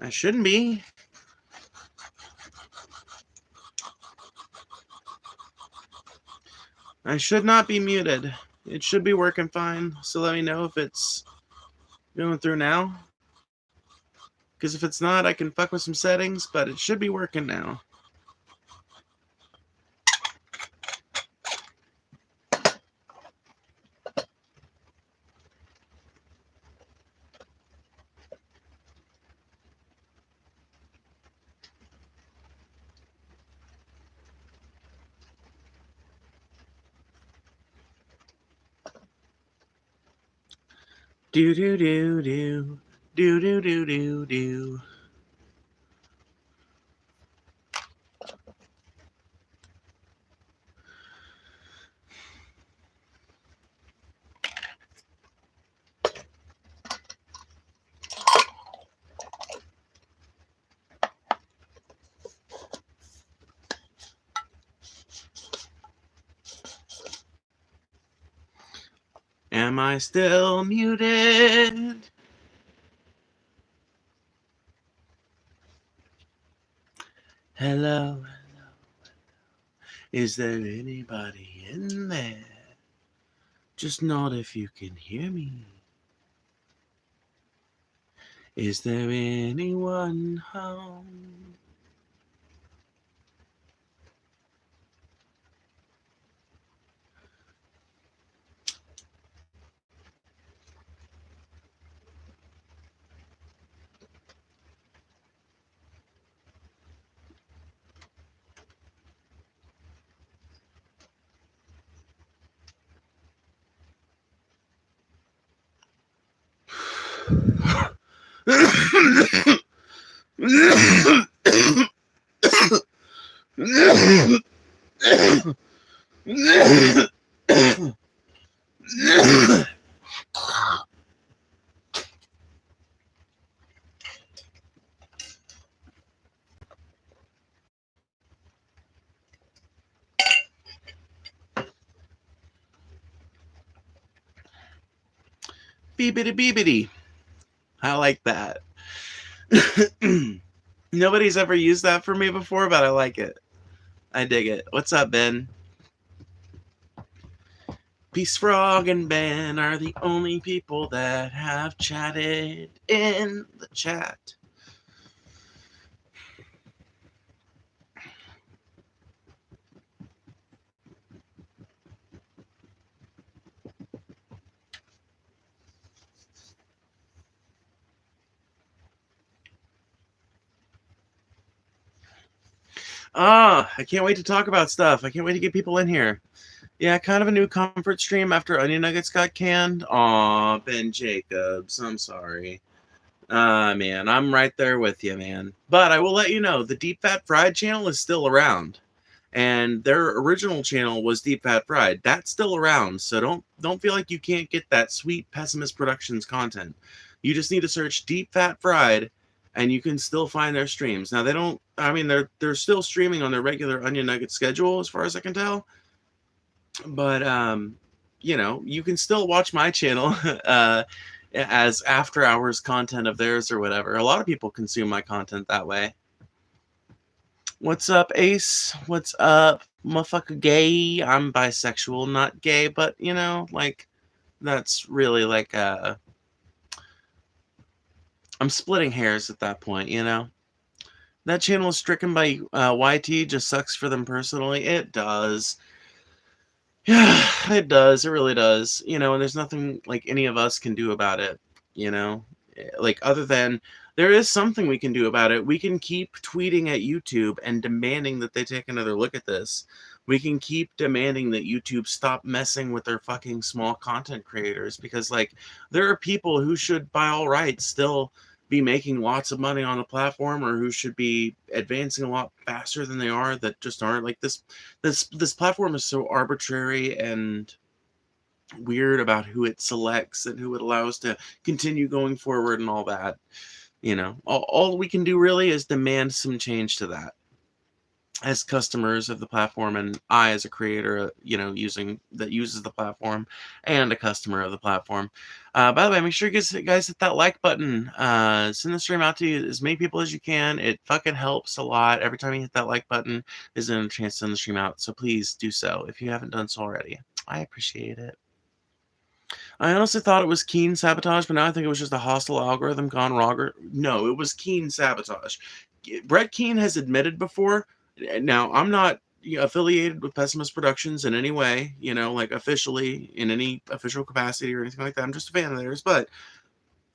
I shouldn't be. I should not be muted. It should be working fine. So let me know if it's going through now. Because if it's not, I can fuck with some settings, but it should be working now. Do do do do do do do do do. Am I still muted? Hello, hello. Is there anybody in there? Just nod if you can hear me. Is there anyone home? Beebity beebity. I like that. Nobody's ever used that for me before, but I like it. I dig it. What's up, Ben? Peace Frog and Ben are the only people that have chatted in the chat. I can't wait to talk about stuff. I can't wait to get people in here. Yeah, kind of a new comfort stream after Onion Nuggets got canned. Aw, Ben Jacobs, I'm sorry. Man, I'm right there with you, man. But I will let you know, the Deep Fat Fried channel is still around. And their original channel was Deep Fat Fried. That's still around, so don't feel like you can't get that sweet Pessimist Productions content. You just need to search Deep Fat Fried, and you can still find their streams. Now they're still streaming on their regular Onion Nugget schedule, as far as I can tell. But you can still watch my channel as after hours content of theirs or whatever. A lot of people consume my content that way. What's up, Ace? What's up, motherfucker gay? I'm bisexual, not gay, but that's really like I'm splitting hairs at that point, That channel is stricken by YT, just sucks for them personally. It does. Yeah, it does. It really does. And there's nothing like any of us can do about it, like other than there is something we can do about it. We can keep tweeting at YouTube and demanding that they take another look at this. We can keep demanding that YouTube stop messing with their fucking small content creators, because there are people who should by all rights still be making lots of money on the platform, or who should be advancing a lot faster than they are, that just aren't. Like this platform is so arbitrary and weird about who it selects and who it allows to continue going forward and all that. All we can do really is demand some change to that. as customers of the platform, and I as a creator, uses the platform, and a customer of the platform. By the way, make sure you guys hit that like button. Send the stream out to as many people as you can. It fucking helps a lot. Every time you hit that like button, is a chance to send the stream out. So please do so if you haven't done so already. I appreciate it. I honestly thought it was Keen sabotage, but now I think it was just a hostile algorithm gone wrong. No, it was Keen sabotage. Brett Keen has admitted before. Now, I'm not affiliated with Pessimist Productions in any way, like officially in any official capacity or anything like that. I'm just a fan of theirs. But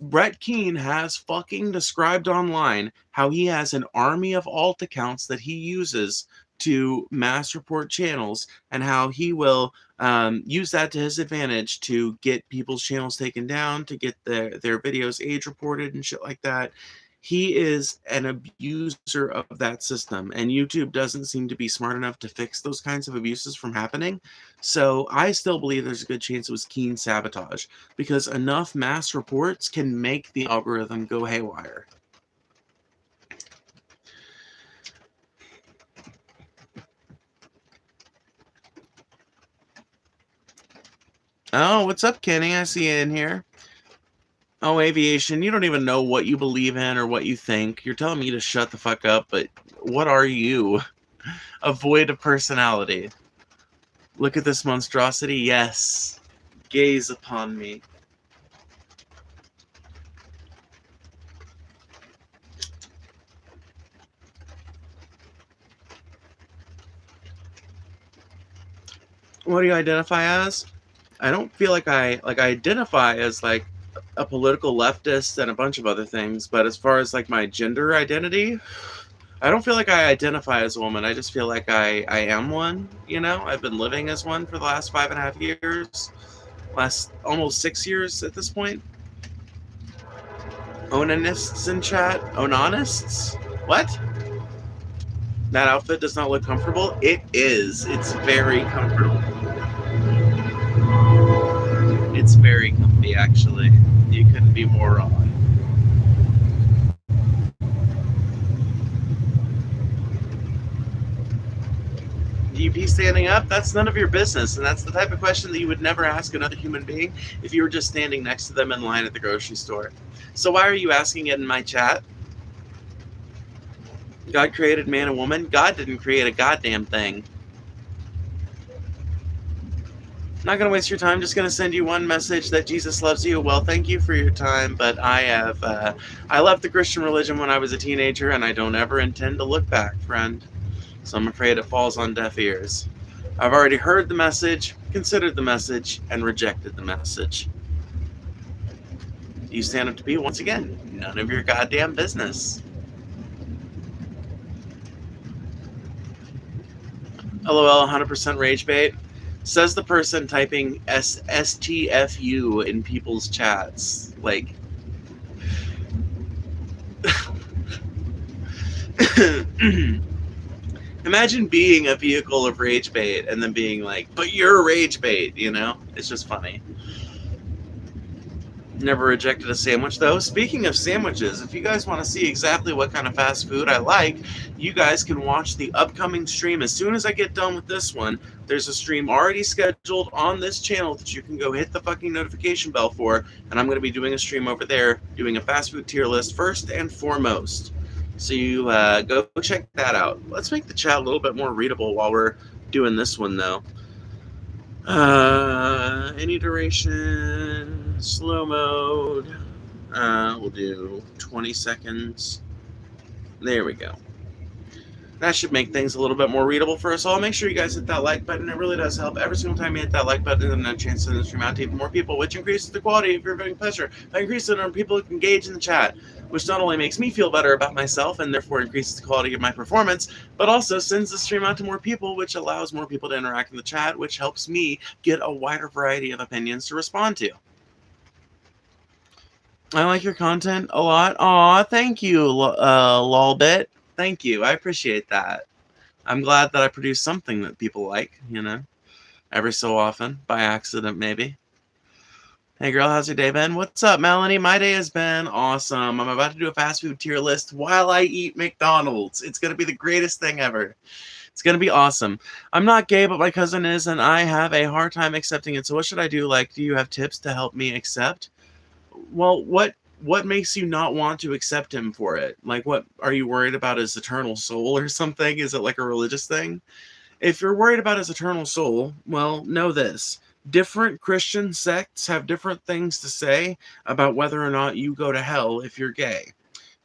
Brett Keen has fucking described online how he has an army of alt accounts that he uses to mass report channels, and how he will use that to his advantage to get people's channels taken down, to get their videos age reported and shit like that. He is an abuser of that system, and YouTube doesn't seem to be smart enough to fix those kinds of abuses from happening. So I still believe there's a good chance it was Keen sabotage, because enough mass reports can make the algorithm go haywire. Oh, what's up, Kenny? I see you in here. Oh, aviation, you don't even know what you believe in or what you think. You're telling me to shut the fuck up, but what are you? A void of personality. Look at this monstrosity. Yes. Gaze upon me. What do you identify as? I don't feel like I identify as like a political leftist and a bunch of other things, but as far as like my gender identity, I don't feel like I identify as a woman. I just feel like I am one, I've been living as one for the last 5.5 years, last almost 6 years at this point. Onanists in chat? Onanists? What? That outfit does not look comfortable? It is. It's very comfortable. It's very comfy, actually. You couldn't be more wrong. You be standing up? That's none of your business, and that's the type of question that you would never ask another human being if you were just standing next to them in line at the grocery store. So why are you asking it in my chat? God created man and woman? God didn't create a goddamn thing. Not going to waste your time. Just going to send you one message that Jesus loves you. Well, thank you for your time, but I left the Christian religion when I was a teenager, and I don't ever intend to look back, friend. So I'm afraid it falls on deaf ears. I've already heard the message, considered the message, and rejected the message. You stand up to be, once again, none of your goddamn business. LOL, 100% rage bait. Says the person typing STFU in people's chats. Like, imagine being a vehicle of rage bait and then being like, but you're a rage bait, It's just funny. Never rejected a sandwich, though. Speaking of sandwiches, if you guys want to see exactly what kind of fast food I like, you guys can watch the upcoming stream. As soon as I get done with this one, there's a stream already scheduled on this channel that you can go hit the fucking notification bell for, and I'm going to be doing a stream over there, doing a fast food tier list first and foremost. So you go check that out. Let's make the chat a little bit more readable while we're doing this one, though. Any duration, slow mode. We'll do 20 seconds. There we go. That should make things a little bit more readable for us all. Make sure you guys hit that like button. It really does help. Every single time you hit that like button, and a chance to send the stream out to even more people, which increases the quality of your viewing pleasure. I increase the number of people who can engage in the chat, which not only makes me feel better about myself and therefore increases the quality of my performance, but also sends the stream out to more people, which allows more people to interact in the chat, which helps me get a wider variety of opinions to respond to. I like your content a lot. Aw, thank you, lolbit. Thank you. I appreciate that. I'm glad that I produce something that people like, every so often, by accident maybe. Hey girl, how's your day been? What's up, Melanie? My day has been awesome. I'm about to do a fast food tier list while I eat McDonald's. It's going to be the greatest thing ever. It's going to be awesome. I'm not gay, but my cousin is, and I have a hard time accepting it. So what should I do? Like, do you have tips to help me accept? Well, what makes you not want to accept him for it? Like, what are you worried about his eternal soul or something? Is it like a religious thing? If you're worried about his eternal soul, well, know this. Different Christian sects have different things to say about whether or not you go to hell if you're gay.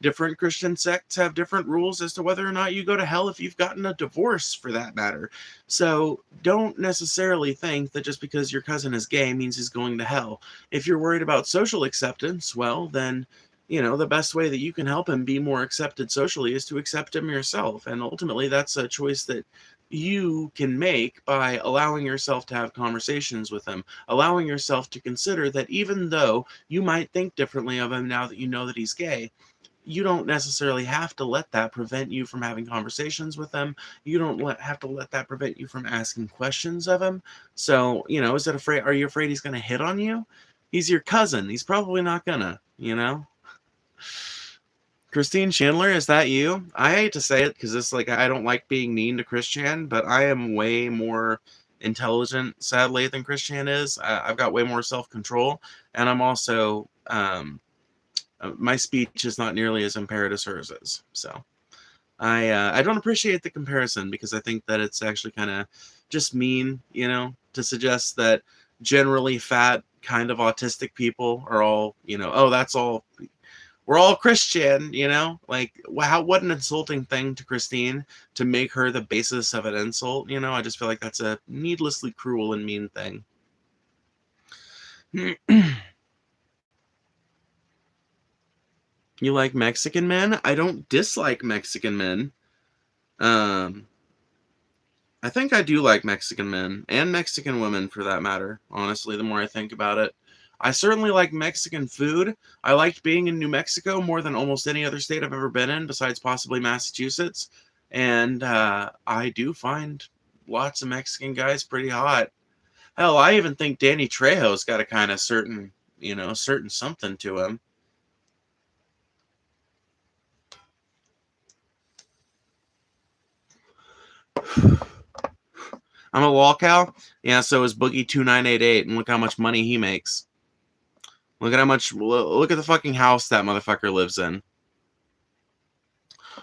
Different Christian sects have different rules as to whether or not you go to hell if you've gotten a divorce, for that matter. So don't necessarily think that just because your cousin is gay means he's going to hell. If you're worried about social acceptance, well, then, the best way that you can help him be more accepted socially is to accept him yourself. And ultimately, that's a choice that you can make by allowing yourself to have conversations with him, allowing yourself to consider that even though you might think differently of him now that you know that he's gay, you don't necessarily have to let that prevent you from having conversations with him. You don't have to let that prevent you from asking questions of him. So, are you afraid he's going to hit on you? He's your cousin. He's probably not gonna. Christine Chandler, is that you? I hate to say it because it's like I don't like being mean to Christian, but I am way more intelligent, sadly, than Christian is. I've got way more self-control, and I'm also my speech is not nearly as impaired as hers is. So I don't appreciate the comparison because I think that it's actually kind of just mean, to suggest that generally fat, kind of autistic people are all, oh, that's all. We're all Christian, like wow, what an insulting thing to Christine to make her the basis of an insult. I just feel like that's a needlessly cruel and mean thing. You like Mexican men? I don't dislike Mexican men. I think I do like Mexican men and Mexican women for that matter. Honestly, the more I think about it. I certainly like Mexican food. I liked being in New Mexico more than almost any other state I've ever been in, besides possibly Massachusetts. And I do find lots of Mexican guys pretty hot. Hell, I even think Danny Trejo's got a kind of certain something to him. I'm a lol cow. Yeah, so is Boogie2988, and look how much money he makes. Look at the fucking house that motherfucker lives in.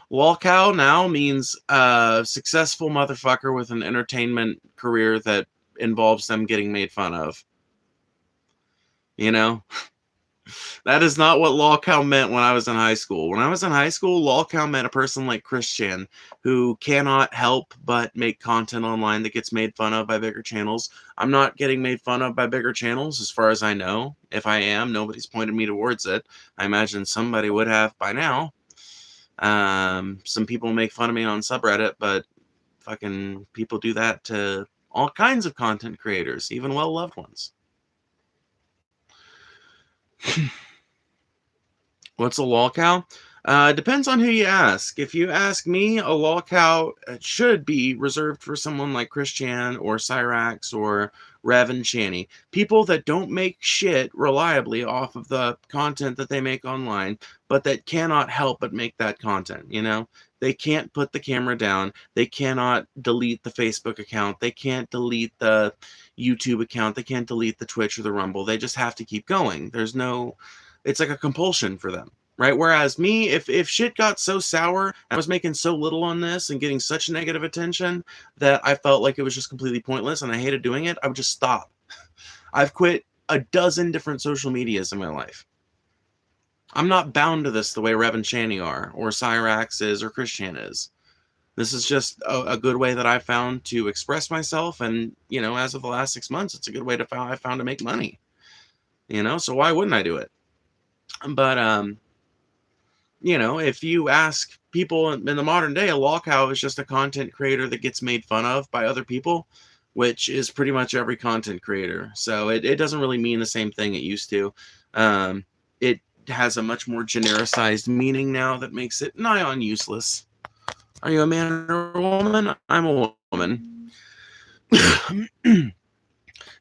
Lol cow now means a successful motherfucker with an entertainment career that involves them getting made fun of. That is not what lol cow meant when I was in high school. When I was in high school, lol cow meant a person like Christian who cannot help but make content online that gets made fun of by bigger channels. I'm not getting made fun of by bigger channels as far as I know. If I am, nobody's pointed me towards it. I imagine somebody would have by now. Some people make fun of me on subreddit, but fucking people do that to all kinds of content creators, even well-loved ones. What's a lol cow? Depends on who you ask. If you ask me, a lol cow should be reserved for someone like Christian or Cyrax or Rev and Shanny. People that don't make shit reliably off of the content that they make online, but that cannot help but make that content, They can't put the camera down. They cannot delete the Facebook account. They can't delete the YouTube account. They can't delete the Twitch or the Rumble. They just have to keep going. It's like a compulsion for them, right? Whereas me, if shit got so sour, I was making so little on this and getting such negative attention that I felt like it was just completely pointless and I hated doing it, I would just stop. I've quit a dozen different social medias in my life. I'm not bound to this the way Rev and Shanny are, or Cyrax is, or Christian is. This is just a good way that I found to express myself, and, as of the last 6 months, it's a good way I found to make money. So why wouldn't I do it? But, if you ask people in the modern day, a lol cow is just a content creator that gets made fun of by other people, which is pretty much every content creator. So it doesn't really mean the same thing it used to. It has a much more genericized meaning now that makes it nigh on useless. Are you a man or a woman? I'm a woman.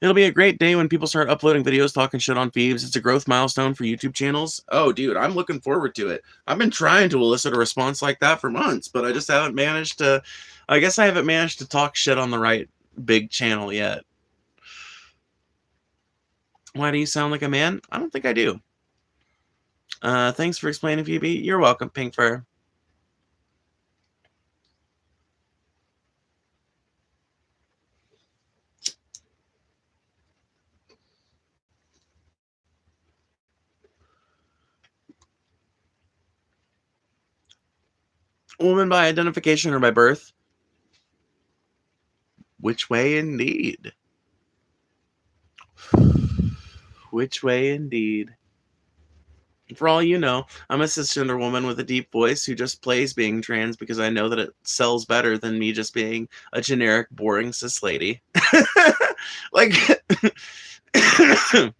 It'll be a great day when people start uploading videos talking shit on Phoebes. It's a growth milestone for YouTube channels. Oh, dude, I'm looking forward to it. I've been trying to elicit a response like that for months, but I just haven't managed to I guess I haven't managed to talk shit on the right big channel yet. Why do you sound like a man? I don't think I do. Thanks for explaining, Phoebe. You're welcome, Pink Fur. Woman by identification or by birth? Which way indeed? Which way indeed? For all you know, I'm a cisgender woman with a deep voice who just plays being trans because I know that it sells better than me just being a generic, boring cis lady. Like, I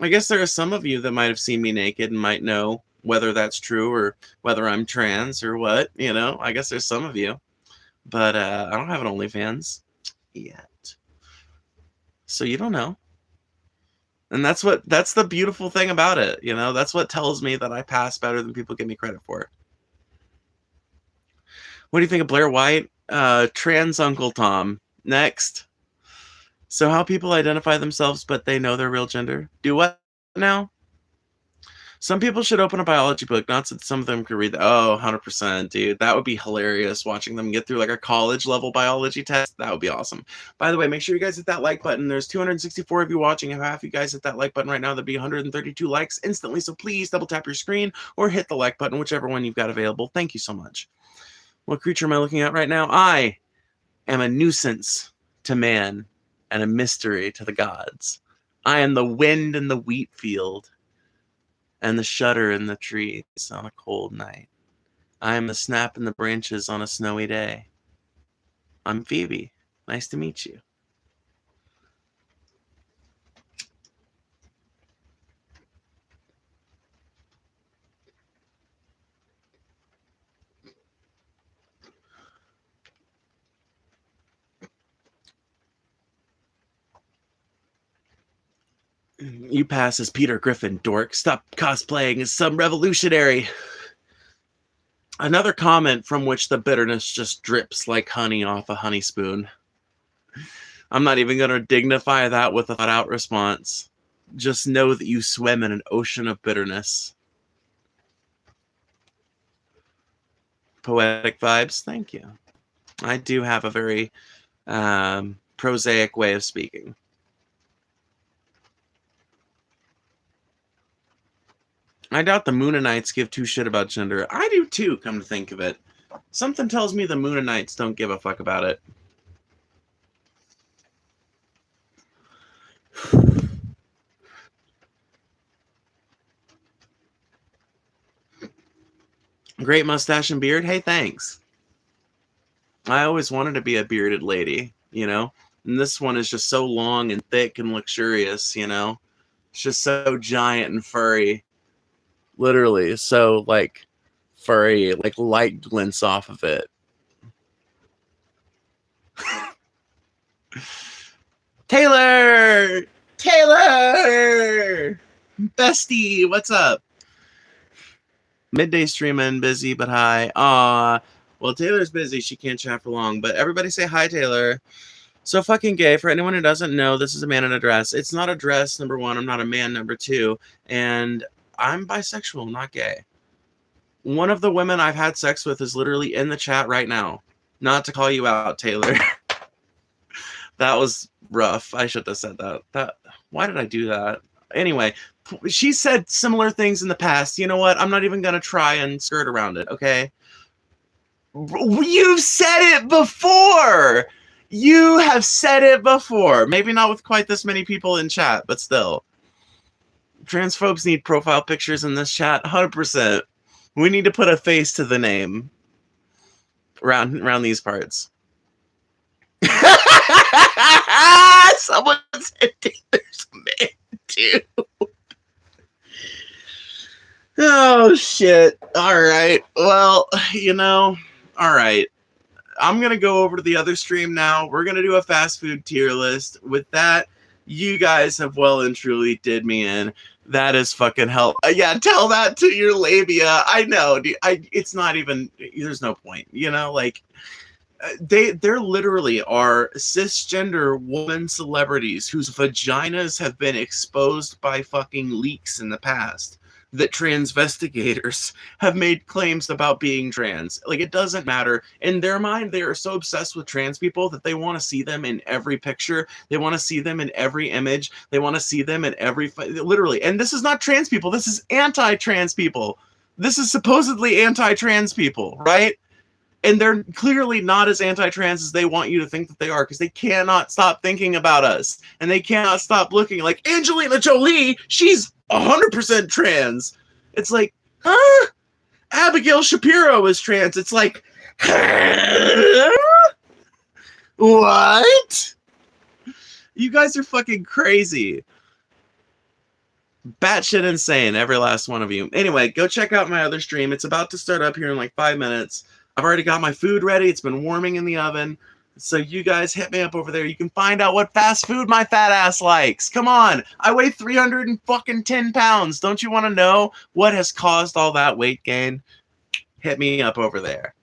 guess there are some of you that might have seen me naked and might know whether that's true or whether I'm trans or what, you know? I guess there's some of you. But I don't have an OnlyFans yet. So you don't know. And that's the beautiful thing about it, you know? That's what tells me that I pass better than people give me credit for. What do you think of Blair White? Trans Uncle Tom. Next. So how people identify themselves, but they know their real gender? Do what now? Some people should open a biology book, not so some of them could read that. Oh, 100%, dude. That would be hilarious, watching them get through like a college-level biology test. That would be awesome. By the way, make sure you guys hit that like button. There's 264 of you watching. If half you guys hit that like button right now, there'd be 132 likes instantly. So please double tap your screen or hit the like button, whichever one you've got available. Thank you so much. What creature am I looking at right now? I am a nuisance to man and a mystery to the gods. I am the wind in the wheat field and the shudder in the trees on a cold night. I am the snap in the branches on a snowy day. I'm Phoebe. Nice to meet you. You pass as Peter Griffin, dork. Stop cosplaying as some revolutionary. Another comment from which the bitterness just drips like honey off a honey spoon. I'm not even going to dignify that with a thought-out response. Just know that you swim in an ocean of bitterness. Poetic vibes? Thank you. I do have a very prosaic way of speaking. I doubt the Moonanites give two shit about gender. I do too, come to think of it. Something tells me the Moonanites don't give a fuck about it. Great mustache and beard? Hey, thanks. I always wanted to be a bearded lady, you know? And this one is just so long and thick and luxurious, you know? It's just so giant and furry. Literally, so, like, furry, like, light glints off of it. Taylor! Taylor! Bestie, what's up? Midday streaming, busy, but hi. Aw. Well, Taylor's busy. She can't chat for long. But everybody say hi, Taylor. So fucking gay. For anyone who doesn't know, this is a man in a dress. It's not a dress, number one. I'm not a man, number two. And I'm bisexual, not gay. One of the women I've had sex with is literally in the chat right now. Not to call you out, Taylor. That was rough. I should have said that. Why did I do that? Anyway, she said similar things in the past. You know what? I'm not even going to try and skirt around it, okay? You've said it before! You have said it before. Maybe not with quite this many people in chat, but still. Transphobes need profile pictures in this chat. 100%. We need to put a face to the name around these parts. Someone said Taylor's man too. Oh shit. Alright. Well, you know, alright. I'm gonna go over to the other stream now. We're gonna do a fast food tier list. With that, you guys have well and truly did me in. That is fucking hell. Yeah, tell that to your labia. I know. It's not even, there's no point. You know, like, There literally are cisgender woman celebrities whose vaginas have been exposed by fucking leaks in the past, that transvestigators have made claims about being trans. Like, it doesn't matter. In their mind, they are so obsessed with trans people that they want to see them in every picture. They want to see them in every image. They want to see them in every... Literally. And this is not trans people. This is anti-trans people. This is supposedly anti-trans people, right? And they're clearly not as anti-trans as they want you to think that they are, because they cannot stop thinking about us, and they cannot stop looking like Angelina Jolie. She's 100% trans. It's like, huh? Abigail Shapiro is trans. It's like, huh? What? You guys are fucking crazy. Batshit insane, every last one of you. Anyway, go check out my other stream. It's about to start up here in like 5 minutes. I've already got my food ready. It's been warming in the oven. So you guys hit me up over there. You can find out what fast food my fat ass likes. Come on. I weigh 310 pounds. Don't you want to know what has caused all that weight gain? Hit me up over there.